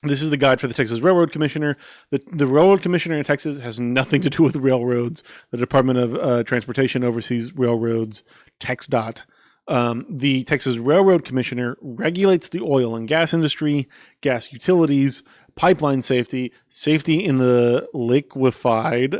This is the guide for the Texas Railroad Commissioner. The Railroad Commissioner in Texas has nothing to do with railroads. The Department of Transportation oversees railroads, TxDOT. The Texas Railroad Commissioner regulates the oil and gas industry, gas utilities, pipeline safety, safety in the liquefied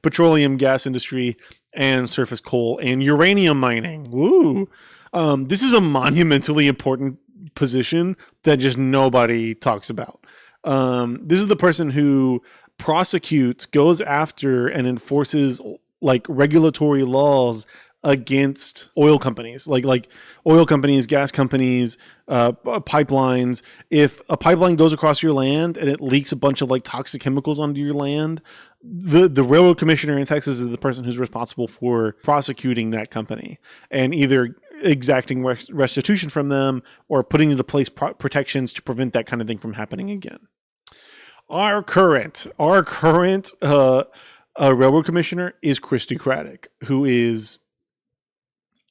petroleum gas industry, and surface coal and uranium mining. Woo! This is a monumentally important position that just nobody talks about. This is the person who prosecutes, goes after, and enforces like regulatory laws against oil companies, like oil companies, gas companies, pipelines. If a pipeline goes across your land and it leaks a bunch of like toxic chemicals onto your land, the railroad commissioner in Texas is the person who's responsible for prosecuting that company and either exacting restitution from them or putting into place protections to prevent that kind of thing from happening again. Our current railroad commissioner is Christy Craddick, who is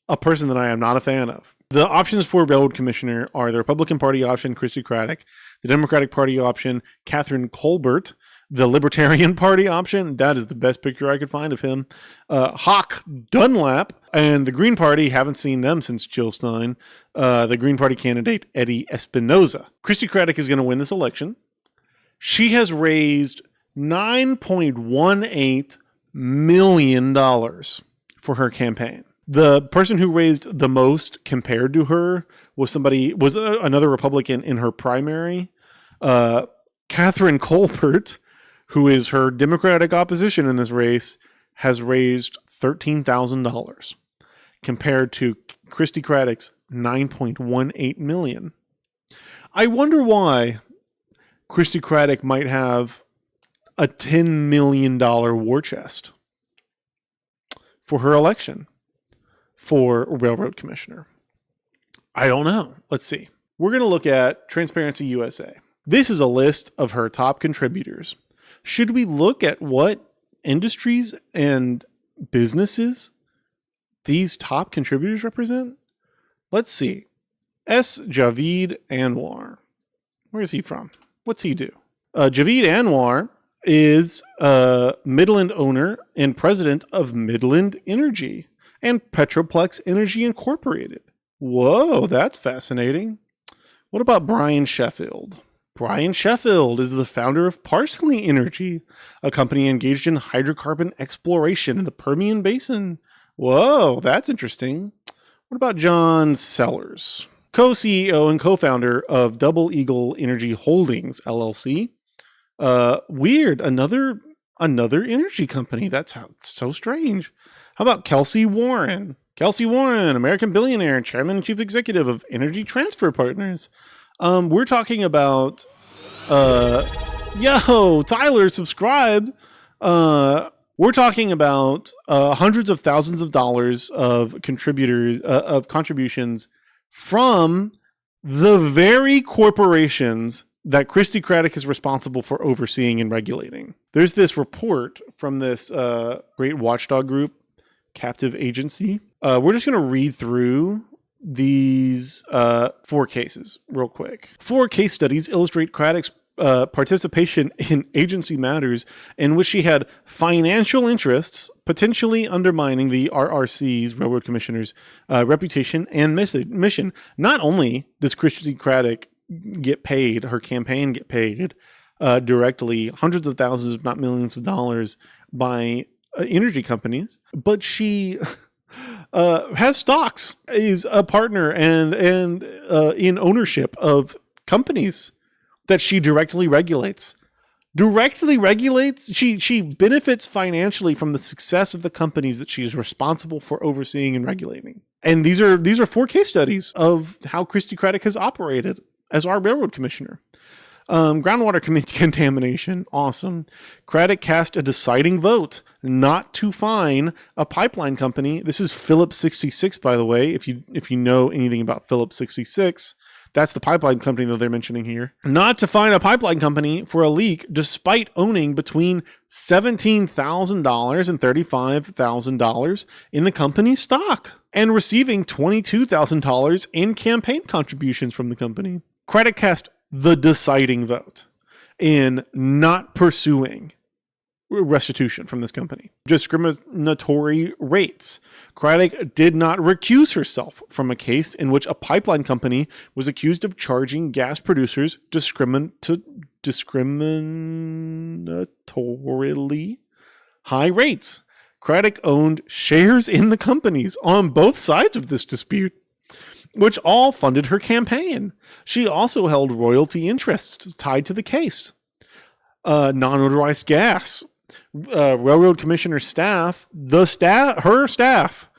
a person that I am not a fan of. The options for railroad commissioner are the Republican Party option, Christy Craddick, the Democratic Party option, Catherine Colbert, the Libertarian Party option, that is the best picture I could find of him, Hawk Dunlap, and the Green Party, haven't seen them since Jill Stein, the Green Party candidate, Eddie Espinoza. Christy Craddick is going to win this election. She has raised $9.18 million for her campaign. The person who raised the most compared to her was another Republican in her primary. Catherine Colbert, who is her Democratic opposition in this race, has raised $13,000 compared to Christy Craddick's $9.18 million. I wonder why Christy Craddick might have a $10 million war chest for her election for railroad commissioner. I don't know. Let's see. We're going to look at Transparency USA. This is a list of her top contributors. Should we look at what industries and businesses these top contributors represent? Let's see. S. Javeed Anwar. Where is he from? What's he do? Javeed Anwar is a Midland owner and president of Midland Energy and Petroplex Energy Incorporated. Whoa, that's fascinating. What about Brian Sheffield? Brian Sheffield is the founder of Parsley Energy, a company engaged in hydrocarbon exploration in the Permian Basin. Whoa, that's interesting. What about John Sellers? Co-CEO and co-founder of Double Eagle Energy Holdings, LLC. Weird. Another energy company. That's so strange. How about Kelsey Warren? Kelsey Warren, American billionaire, chairman and chief executive of Energy Transfer Partners. We're talking about, Tyler subscribed. We're talking about hundreds of thousands of dollars of contributions from the very corporations that Christy Craddick is responsible for overseeing and regulating. There's this report from this great watchdog group, Captive Agency. We're just going to read through these 4 cases real quick. 4 case studies illustrate Craddick's participation in agency matters in which she had financial interests, potentially undermining the RRC's, Railroad Commissioner's, reputation and mission. Not only does Christy Craddick get paid, her campaign get paid directly, hundreds of thousands, if not millions of dollars by energy companies, but she has stocks, is a partner and in ownership of companies that she directly regulates. She benefits financially from the success of the companies that she is responsible for overseeing and regulating. And these are 4 case studies of how Christy Craddick has operated as our railroad commissioner. Groundwater contamination, awesome. Craddick cast a deciding vote not to fine a pipeline company. This is Phillips 66, by the way. If you know anything about Phillips 66, that's the pipeline company that they're mentioning here. Not to fine a pipeline company for a leak, despite owning between $17,000 and $35,000 in the company's stock and receiving $22,000 in campaign contributions from the company. Craddick cast the deciding vote in not pursuing restitution from this company. Discriminatory rates. Craddock did not recuse herself from a case in which a pipeline company was accused of charging gas producers discriminatorily high rates. Craddock owned shares in the companies on both sides of this dispute, which all funded her campaign. She also held royalty interests tied to the case. Non-motorized gas. Railroad Commissioner her staff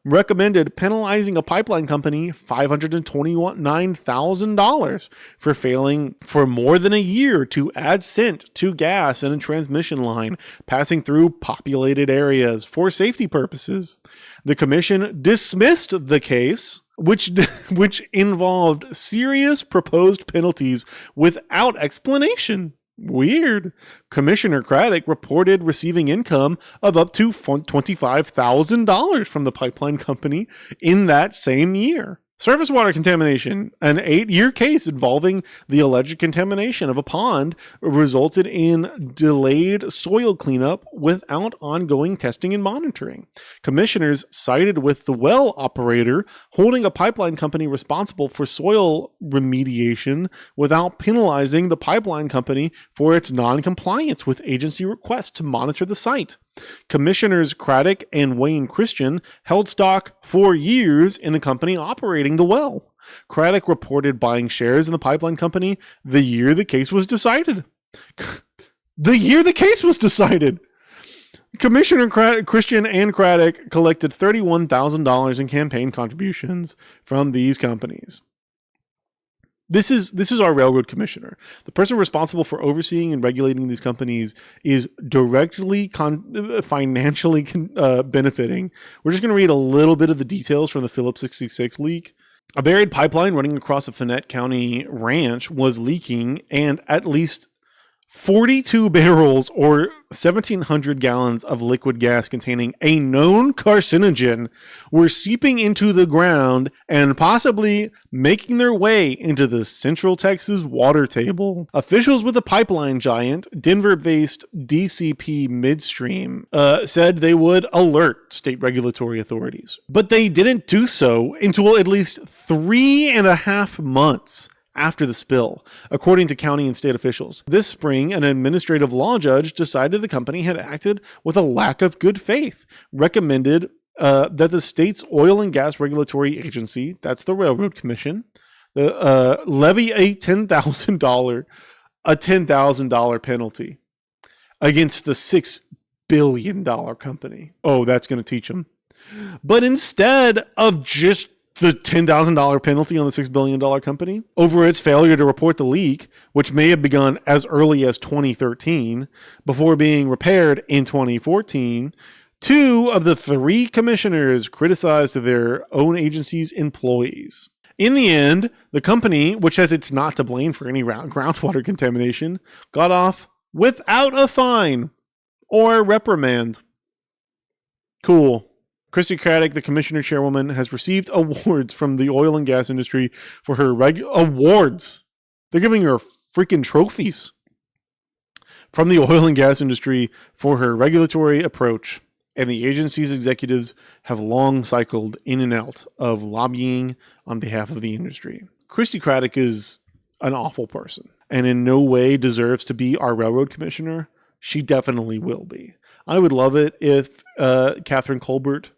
recommended penalizing a pipeline company $529,000 for failing for more than a year to add scent to gas in a transmission line passing through populated areas for safety purposes. The commission dismissed the case, which involved serious proposed penalties without explanation. Weird. Commissioner Craddock reported receiving income of up to $25,000 from the pipeline company in that same year. Surface water contamination. An 8-year case involving the alleged contamination of a pond resulted in delayed soil cleanup without ongoing testing and monitoring. Commissioners sided with the well operator, holding a pipeline company responsible for soil remediation without penalizing the pipeline company for its non-compliance with agency requests to monitor the site. Commissioners Craddock and Wayne Christian held stock for years in the company operating the well. Craddock reported buying shares in the pipeline company the year the case was decided. Commissioner Christian and Craddock collected $31,000 in campaign contributions from these companies. This is our railroad commissioner. The person responsible for overseeing and regulating these companies is directly financially benefiting. We're just going to read a little bit of the details from the Phillips 66 leak. A buried pipeline running across a Fannett County ranch was leaking, and at least 42 barrels or 1,700 gallons of liquid gas containing a known carcinogen were seeping into the ground and possibly making their way into the Central Texas water table. Officials with the pipeline giant, Denver-based DCP Midstream, said they would alert state regulatory authorities. But they didn't do so until at least 3.5 months after the spill, according to county and state officials. This spring, an administrative law judge decided the company had acted with a lack of good faith, recommended that the state's oil and gas regulatory agency, that's the Railroad Commission, levy a $10,000 penalty against the $6 billion company. Oh, that's going to teach them. But instead of just the $10,000 penalty on the $6 billion company over its failure to report the leak, which may have begun as early as 2013 before being repaired in 2014, 2 of the 3 commissioners criticized their own agency's employees. In the end, the company, which says it's not to blame for any groundwater contamination, got off without a fine or reprimand. Cool. Christy Craddock, the commissioner chairwoman, has received awards from the oil and gas industry for her awards. They're giving her freaking trophies from the oil and gas industry for her regulatory approach. And the agency's executives have long cycled in and out of lobbying on behalf of the industry. Christy Craddock is an awful person and in no way deserves to be our railroad commissioner. She definitely will be. I would love it if Catherine Colbert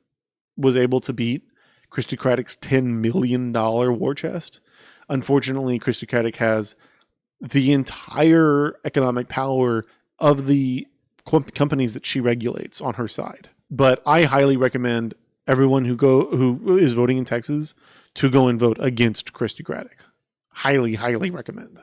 was able to beat Christy Craddock's $10 million war chest. Unfortunately, Christy Craddock has the entire economic power of the companies that she regulates on her side. But I highly recommend everyone who is voting in Texas to go and vote against Christy Craddock. Highly, highly recommend.